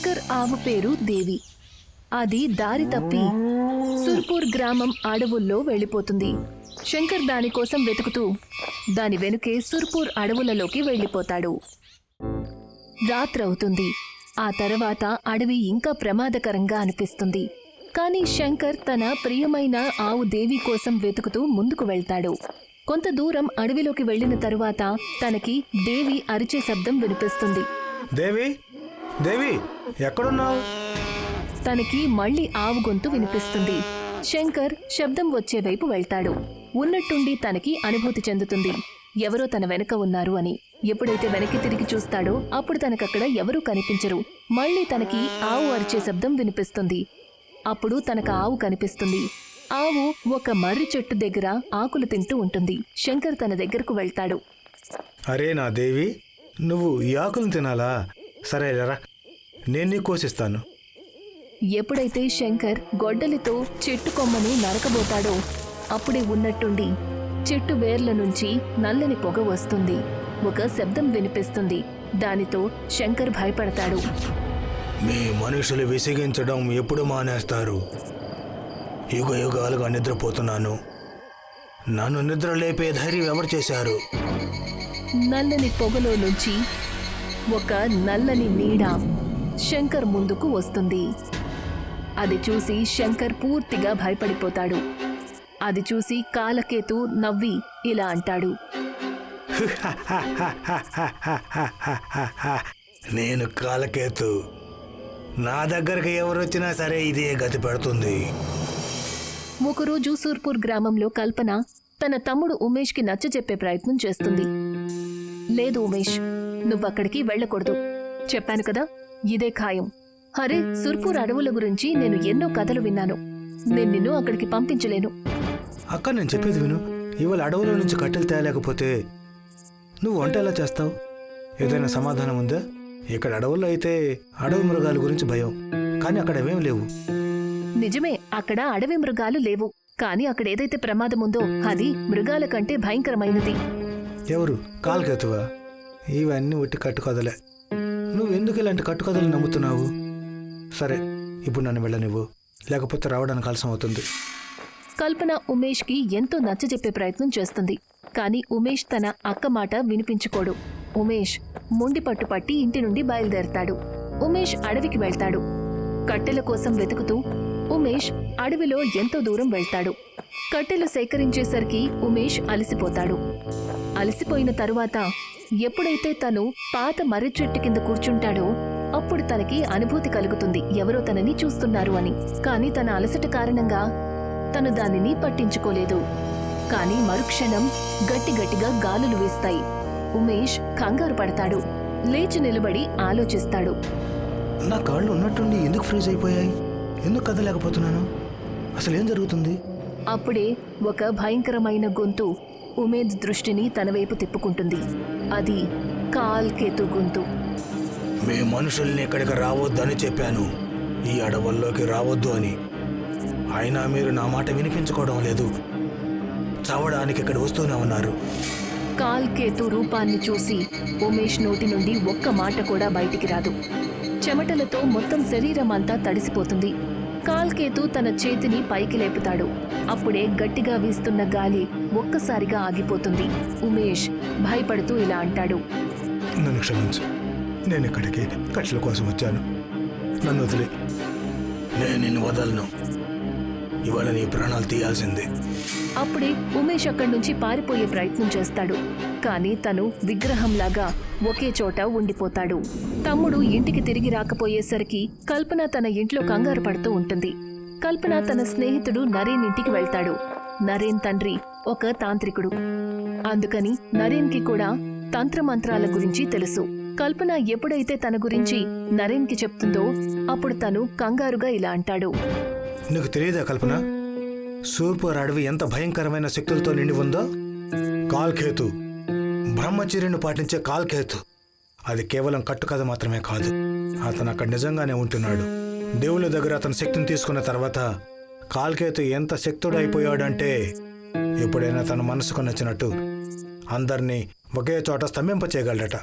శంకర్ ఆవు పేరు దేవి. అది దారి తప్పి సుర్పూర్ గ్రామం అడవుల్లో వెళ్ళిపోతుంది. శంకర్ దానికోసం వెతుకుతూ దాని వెనుకే సుర్పూర్ అడవులలోకి వెళ్ళిపోతాడు. రాత్రవుతుంది. ఆ తర్వాత అడవి ఇంకా ప్రమాదకరంగా అనిపిస్తుంది. కానీ శంకర్ తన ప్రియమైన ఆవు దేవి కోసం వెతుకుతూ ముందుకు వెళ్తాడు. కొంత దూరం అడవిలోకి వెళ్లిన తరువాత తనకి దేవి అరిచే శబ్దం వినిపిస్తుంది. దేవి, దేవి, ఎక్కడున్నావు? తనకి మళ్లీ ఆవు గొంతు వినిపిస్తుంది. శంకర్ శబ్దం వచ్చే వైపు వెళ్తాడు. ఉన్నట్టుండి తనకి అనుభూతి చెందుతుంది ఎవరో తన వెనక ఉన్నారు అని. ఎప్పుడైతే వెనక్కి తిరిగి చూస్తాడో అప్పుడు తనకక్కడ ఎవరూ కనిపించరు. మళ్లీ తనకి ఆవు అరిచే శబ్దం వినిపిస్తుంది. అప్పుడు తనకు ఆవు కనిపిస్తుంది. ఆవు ఒక మర్రి చెట్టు దగ్గర ఆకులు తింటూ ఉంటుంది. శంకర్ తన దగ్గరకు వెళ్తాడు. అరే నా దేవి, నువ్వు ఈ ఆకులు తినాలా? సరేరా, నేను నీకు కోసిస్తాను. ఎప్పుడైతే శంకర్ గొడ్డలితో చెట్టు కొమ్మని నరకబోతాడో అప్పుడే ఉన్నట్టుండి చెట్టు వేర్ల నుంచి నల్లని పొగ వస్తుంది. ఒక శబ్దం వినిపిస్తుంది. దానితో శంకర్ భయపడతాడు. మీ మనుషులు విసిగించడం ఎప్పుడు మానేస్తారు? యుగ యుగాలుగా నిద్రపోతున్నాను. నన్ను నిద్ర లేపే ధైర్యం ఎవరు చేశారు? నల్లని పొగలో నుంచి ఒక నల్లని నీడ శంకర్ ముందుకు వస్తుంది. అది చూసి శంకర్ పూర్తిగా భయపడిపోతాడు. అది చూసి కాలకేతు నవ్వి ఇలా అంటాడు. నేను కాలకేతు. నా దగ్గరకు ఎవరొచ్చినా సరే ఇదే గతి పెడుతుంది. ఒకరోజు సూర్పూర్ గ్రామంలో కల్పన తన తమ్ముడు ఉమేష్కి నచ్చజెప్పే ప్రయత్నం చేస్తుంది. లేదు ఉమేష్, నువ్వక్కడికి వెళ్ళకూడదు. చెప్పాను కదా, ఇదే ఖాయం. అరే, సుర్పూర్ అడవుల గురించి నేను ఎన్నో కథలు విన్నాను. నేను నిన్ను అక్కడికి పంపించలేను. అక్క, నేను చెప్పేది విను. ఇవాళ అడవుల నుంచి కట్టెలు తేలేకపోతే నువ్వు వంట ఎలా చేస్తావు? ఏదైనా సమాధానం ఉందా? ఇక్కడ అడవుల్లో అయితే అడవి మృగాల గురించి భయం, కానీ అక్కడ ఏమేం లేవు. నిజమే, అక్కడ అడవి మృగాలు లేవు. కానీ అక్కడ ఏదైతే ప్రమాదం ఉందో అది మృగాల కంటే భయంకరమైనది. ఎవరు? కాలకేతువా? ఇవన్నీ ఒట్టి కట్టుకథలే. నువ్వెందుకు ఇలాంటి కట్టుకథలు నమ్ముతున్నావు? సరే, ఇప్పుడు నన్ను వెళ్ళనివ్వు, లేకపోతే రావడానికి ఆలస్యం అవుతుంది. కల్పన ఉమేష్కి ఎంతో నచ్చజెప్పే ప్రయత్నం చేస్తుంది. కానీ ఉమేష్ తన అక్క మాట వినిపించుకోడు. ఉమేష్ మొండి పట్టుపట్టి ఇంటి నుండి బయలుదేరతాడు. ఉమేష్ అడవికి వెళ్తాడు. కట్టెల కోసం వెతుకుతూ ఉమేష్ అడవిలో ఎంతో దూరం వెళ్తాడు. కట్టెలు సేకరించేసరికి ఉమేష్ అలసిపోతాడు. అలసిపోయిన తరువాత ఎప్పుడైతే తను పాత మర్రి చెట్టు కింద కూర్చుంటాడో అప్పుడు తనకి అనుభూతి కలుగుతుంది ఎవరో తనని చూస్తున్నారు అని. కానీ తన అలసట కారణంగా తను దానిని పట్టించుకోలేదు. కానీ మరుక్షణం గట్టిగట్టిగా గాలులు వీస్తాయి. ఉమేష్ కంగారు పడతాడు. లేచి నిలబడి ఆలోచిస్తాడు. నా కాళ్ళు ఉన్నట్టుండి ఎందుకు ఫ్రీజ్ అయిపోయాయి? ఎందుకు కదలేకపోతున్నాను? అసలు ఏం జరుగుతుంది? అప్పుడే ఒక భయంకరమైన గొంతు ఉమేద్ దృష్టిని తన వైపు తిప్పుకుంటుంది. అది కాల్కేతు గొంతు. మీ మనుషుల్ని ఇక్కడికి రావద్దని చెప్పాను, ఈ అడవుల్లోకి రావద్దు అని. అయినా మీరు నా మాట వినిపించుకోవడం లేదు. చావడానికి ఇక్కడ వస్తూనే ఉన్నారు. కాల్కేతు రూపాన్ని చూసి ఉమేష్ నోటి నుండి ఒక్క మాట కూడా బయటికి రాదు. చెమటలతో మొత్తం శరీరం అంతా తడిసిపోతుంది. కాల్కేతు తన చేతిని పైకి లేపుతాడు. అప్పుడే గట్టిగా వీస్తున్న గాలి ఒక్కసారిగా ఆగిపోతుంది. ఉమేష్ భయపడుతూ ఇలా అంటాడు. నన్ను క్షమించు, నేను ఇక్కడికి కట్టెల కోసం వచ్చాను. నన్ను వదిలే. నేను నిన్ను వదలను. ఇవాళ నీ ప్రాణాలు తీయాల్సిందే. అప్పుడే ఉమేష్ అక్కడి నుంచి పారిపోయే ప్రయత్నం చేస్తాడు. కానీ తను విగ్రహంలాగా ఒకే చోట ఉండిపోతాడు. తమ్ముడు ఇంటికి తిరిగి రాకపోయేసరికి కల్పన తన ఇంట్లో కంగారు పడుతూ ఉంటుంది. కల్పన తన స్నేహితుడు నరేన్ ఇంటికి వెళ్తాడు. నరేన్ తండ్రి ఒక తాంత్రికుడు. అందుకని నరేన్కి కూడా తంత్రమంత్రాల గురించి తెలుసు. కల్పన ఎప్పుడైతే తన గురించి నరేన్కి చెప్తుందో అప్పుడు తను కంగారుగా ఇలా అంటాడు. నీకు తెలియదా కల్పన, సూర్పూర్ అడవి ఎంత భయంకరమైన శక్తులతో నిండి ఉందో? కాల్కేతు, బ్రహ్మచర్యను పాటించే కాల్కేతు. అది కేవలం కట్టుకథ మాత్రమే కాదు, అతను అక్కడ నిజంగానే ఉంటున్నాడు. దేవుళ్ళ దగ్గర అతని శక్తిని తీసుకున్న తర్వాత కాల్కేతు ఎంత శక్తుడు అయిపోయాడంటే ఎప్పుడైనా తన మనసుకు నచ్చినట్టు అందరినీ ఒకే చోట స్తంభింప చేయగలడట.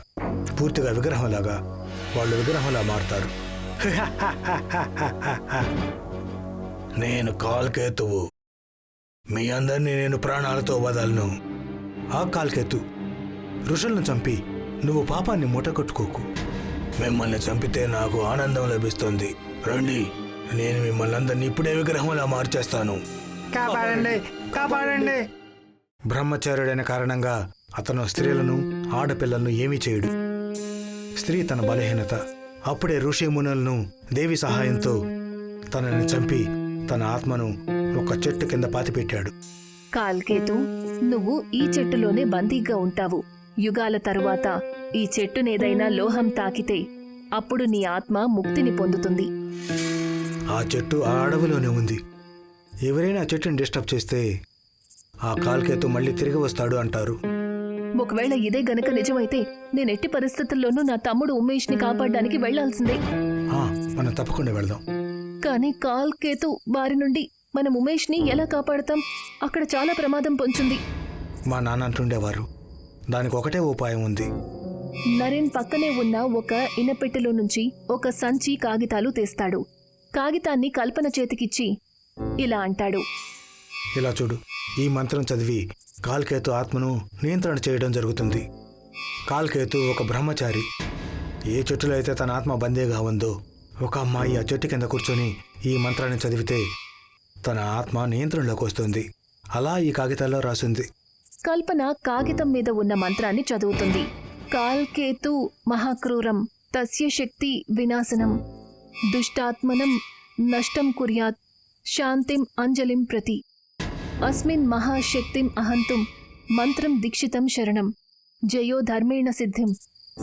పూర్తిగా విగ్రహంలాగా. వాళ్ళు విగ్రహంలా మారుతారు. నేను కాల్కేతువు, మీ అందరినీ నేను ప్రాణాలతో వదలను. ఆ కాల్కేతు, ఋషులను చంపి నువ్వు పాపాన్ని మూటకొట్టుకోకు. మిమ్మల్ని చంపితే నాకు ఆనందం లభిస్తుంది. రండి, నేను మిమ్మల్ని అందరినీ ఇప్పుడే విగ్రహంలా మార్చేస్తాను. కాపాడండి, కాపాడండి. బ్రహ్మచార్యుడైన కారణంగా అతను స్త్రీలను, ఆడపిల్లలను ఏమీ చేయడు. స్త్రీ తన బలహీనత. అప్పుడే ఋషి మునులను దేవి సహాయంతో తనని చంపి తన ఆత్మను ఒక చెట్టు కింద పాతిపెట్టాడు. కాల్కేతు, నువ్వు ఈ చెట్టులోనే బందీగా ఉంటావు. యుగాల తరువాత ఈ చెట్టునేదైనా లోహం తాకితే అప్పుడు నీ ఆత్మ ముక్తిని పొందుతుంది. ఆ చెట్టు ఆ అడవిలోనే ఉంది. ఎవరైనా ఆ చెట్టుని డిస్టర్బ్ చేస్తే ఆ కాల్కేతు మళ్ళీ తిరిగి వస్తాడు అంటారు. ఒకవేళ ఇదే గనక నిజమైతే నేనెట్టి పరిస్థితుల్లోనూ నా తమ్ముడు ఉమేష్ని కాపాడడానికి వెళ్లాల్సిందే. మనం తప్పకుండా వెళ్దాం. కానీ కాల్కేతు బారి నుండి మనం ఉమేష్ని ఎలా కాపాడతాం? అక్కడ చాలా ప్రమాదం పొంచుంది. మా నాన్న అంటుండేవారు, దానికి ఒకటే ఉపాయం ఉంది. నరేన్ పక్కనే ఉన్న ఒక ఇనపెట్టెలో నుంచి ఒక సంచి కాగితాలు తీస్తాడు. కాగితాన్ని కల్పన చేతికిచ్చి ఇలా అంటాడు, ఇలా చూడు, ఈ మంత్రం చదివి కాల్కేతు ఆత్మను నియంత్రణ చేయడం జరుగుతుంది. కాల్కేతు ఒక బ్రహ్మచారి. ఏ చెట్టులో అయితే తన ఆత్మ బందీగా ఉందో ఒక అమ్మాయి ఆ చెట్టు కింద కూర్చొని ఈ మంత్రాన్ని చదివితే తన ఆత్మ నియంత్రణలోకి వస్తుంది. అలా ఈ కాగితాల్లో రాసింది. కల్పన కాగితం మీద ఉన్న మంత్రాన్ని చదువుతుంది. కాల్కేతు మహాక్రూరం తస్య శక్తి వినాశనం దుష్టాత్మనం నష్టం కుర్యాత్ శాంతిం అంజలిం ప్రతి అస్మిన్ మహాశక్తిం అహంతుం మంత్రం దీక్షితం శరణం జయో ధర్మేణ సిద్ధిం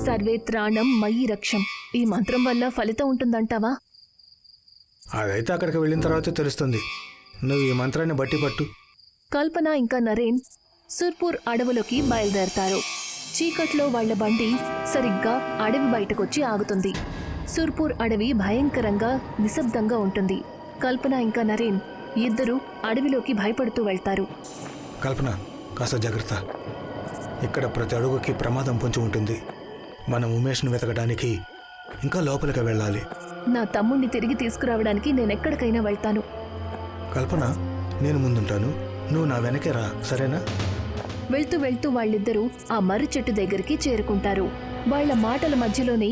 సర్వేత్రాణం మయి రక్షం. ఈ మంత్రం వల్ల ఫలితం ఉంటుందంటావా? అదైతే అక్కడికి వెళ్ళిన తర్వాత తెలుస్తుంది. నువ్వు ఈ మంత్రాన్ని బట్టి పట్టు. కల్పన ఇంకా నరేన్ సుర్పూర్ అడవులోకి బయలుదేరతారు. చీకట్లో వాళ్ల బండి సరిగ్గా అడవి బయటకొచ్చి ఆగుతుంది. సుర్పూర్ అడవి భయంకరంగా నిశ్శబ్దంగా ఉంటుంది. కల్పన ఇంకా నరేన్ ఇద్దరూ అడవిలోకి భయపడుతూ వెళ్తారు. కల్పన, కాస్త జాగ్రత్త. ఇక్కడ ప్రతి అడుగుకి ప్రమాదం పొంచి ఉంటుంది. మనం ఉమేష్ను వెతకడానికి ఇంకా లోపలికి వెళ్ళాలి. నా తమ్ముణ్ణి తిరిగి తీసుకురావడానికి నేనెక్కడికైనా వెళ్తాను. కల్పన, నేను ముందుంటాను, నువ్వు నా వెనకే రా, సరేనా? వెళ్తూ వెళ్తూ వాళ్ళిద్దరూ ఆ మర్రి చెట్టు దగ్గరికి చేరుకుంటారు. వాళ్ల మాటల మధ్యలోనే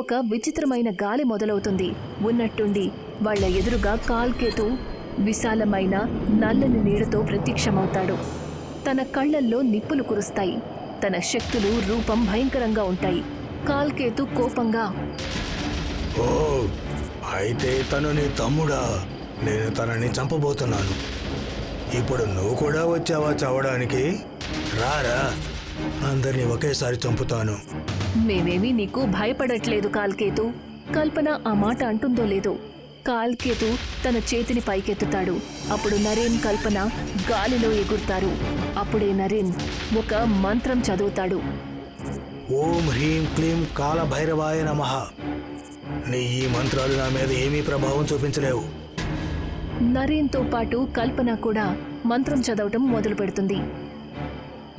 ఒక విచిత్రమైన గాలి మొదలవుతుంది. ఉన్నట్టుండి వాళ్ల ఎదురుగా కాల్కేతు విశాలమైన నల్లని నీడతో ప్రత్యక్షమవుతాడు. తన కళ్లల్లో నిప్పులు కురుస్తాయి. తన శక్తులు, రూపం భయంకరంగా ఉంటాయి. కాల్కేతు కోపంగా, ఓ, అయితే తను నీ తమ్ముడా? నేను తనని చంపబోతున్నాను. ఇప్పుడు నువ్వు కూడా వచ్చావా చావడానికి? రారా, అందరినీ ఒకేసారి చంపుతాను. మేమేమీ నీకు భయపడట్లేదు కాల్కేతు. కల్పన ఆ మాట అంటుందో లేదో కాల్కేతు తన చేతిని పైకెత్తుతాడు. అప్పుడు నరేన్, కల్పన గాలిలో ఎగురుతారు. అప్పుడే నరేన్ ఒక మంత్రం చదువుతాడు. ఓం హ్రీం క్లీం కాల భైరవాయ నమః. నీ ఈ మంత్రాలు నా మీద ఏమీ ప్రభావం చూపించలేవు. నరేన్తో పాటు కల్పన కూడా మంత్రం చదవటం మొదలు పెడుతుంది.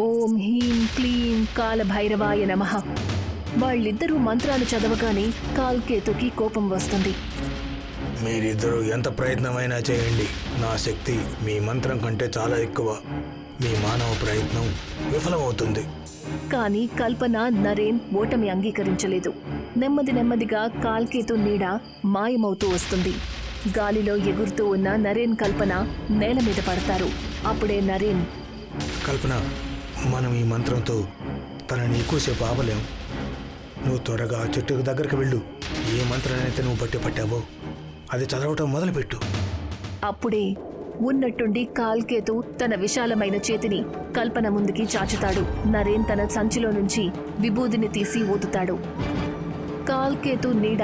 ఓం హ్రీం క్లీం కాల భైరవాయ నమః. వాళ్ళిద్దరూ మంత్రాలు చదవగానే కాల్కేతుకి కోపం వస్తుంది. మీరిద్దరూ ఎంత ప్రయత్నమైనా చేయండి, నా శక్తి మీ మంత్రం కంటే చాలా ఎక్కువ. మీ మానవ ప్రయత్నం విఫలమవుతుంది. కానీ కల్పన, నరేన్ ఓటమి అంగీకరించలేదు. నెమ్మదిగా కాల్కేతు నీడ మాయమవుతూ వస్తుంది. గాలిలో ఎగురుతూ ఉన్న నరేన్, కల్పన నేల మీద పడతారు. అప్పుడే నరేన్, కల్పన, మనం ఈ మంత్రంతో తనని ఎక్కువసేపు ఆపలేం. నువ్వు త్వరగా చెట్టు దగ్గరికి వెళ్ళు. ఏ మంత్రాన్నైతే నువ్వు బట్టి పట్టావో అది చదవటం మొదలుపెట్టు. అప్పుడే ఉన్నట్టుండి కాల్కేతు తన విశాలమైన చేతిని కల్పన ముందుకి చాచుతాడు. నరేన్ తన సంచిలో నుంచి విభూదిని తీసి ఊదుతాడు. కాల్కేతు నీడ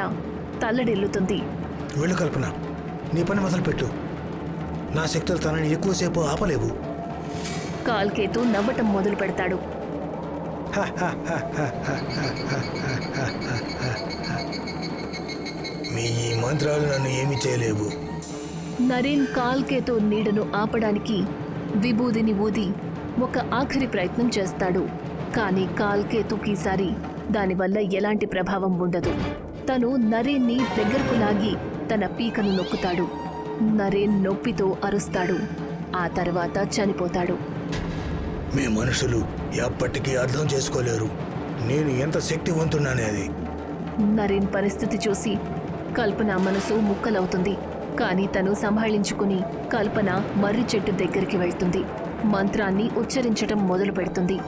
తల్లడిల్లుతుంది. వెళ్ళు కల్పన, నీ పని మొదలుపెట్టు. నా శక్తులు తనని ఎక్కువసేపు ఆపలేవు. కాల్కేతు నవ్వటం మొదలు పెడతాడు. మీ ఈ మంత్రాలు నన్ను ఏమీ చేయలేవు. నరేన్ కాల్కేతు నీడను ఆపడానికి విభూదిని ఊది ఒక ఆఖరి ప్రయత్నం చేస్తాడు. కానీ కాల్కేతుకీసారి దానివల్ల ఎలాంటి ప్రభావం ఉండదు. తను నరేన్ని దగ్గరకు లాగి తన పీకను నొక్కుతాడు. నరేన్ నొప్పితో అరుస్తాడు. ఆ తర్వాత చనిపోతాడు. మీ మనుషులు ఎప్పటికీ అర్థం చేసుకోలేరు నేను ఎంత శక్తివంతుడనేది. నరేన్ పరిస్థితి చూసి కల్పన మనసు ముక్కలవుతుంది. కానీ తను సంభాళించుకుని కల్పన మర్రి చెట్టు దగ్గరికి వెళ్తుంది. మంత్రాన్ని ఉచ్చరించటం మొదలు పెడుతుంది.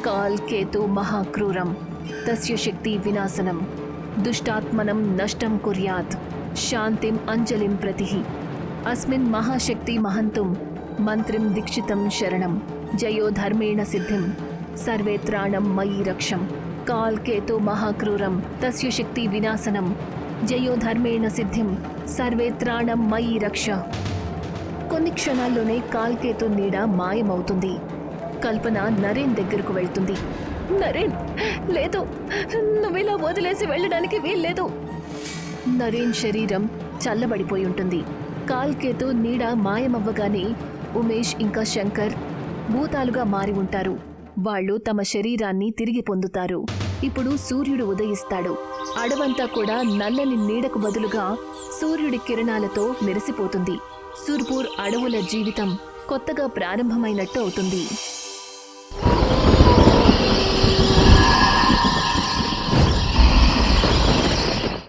కాల్ కేతు మహాక్రూరం తస్య శక్తి వినాశనం దుష్టాత్మనం నష్టం కుర్యాత్ శాంతిం అంజలిం ప్రతి అస్మిన్ మహాశక్తి మహంతుం మంత్రిం దీక్షితం శరణం జయో ధర్మేణ సిద్ధిం సర్వే త్రాణం మయి రక్షం కాల్ కేతు మహాక్రూరం తస్య శక్తి వినాశనం జయో ధర్మేణ సిద్ధిం సర్వే త్రాణం మయి రక్ష. కొన్ని క్షణాల్లోనే కాల్కేతు నీడ మాయమవుతుంది. కల్పన నరేన్ దగ్గరకు వెళ్తుంది. నరేన్, లేదు, నువ్విలా వదిలేసి వెళ్ళడానికి వీల్లేదు. నరేన్ శరీరం చల్లబడిపోయి ఉంటుంది. కాల్కేతు నీడ మాయమవ్వగానే ఉమేష్ ఇంకా శంకర్ భూతాలుగా మారి ఉంటారు. వాళ్ళు తమ శరీరాన్ని తిరిగి పొందుతారు. ఇప్పుడు సూర్యుడు ఉదయిస్తాడు. అడవంతా కూడా నల్లని నీడకు బదులుగా సూర్యుడి కిరణాలతో మెరిసిపోతుంది. సుర్పూర్ అడవుల జీవితం కొత్తగా ప్రారంభమైనట్టు అవుతుంది.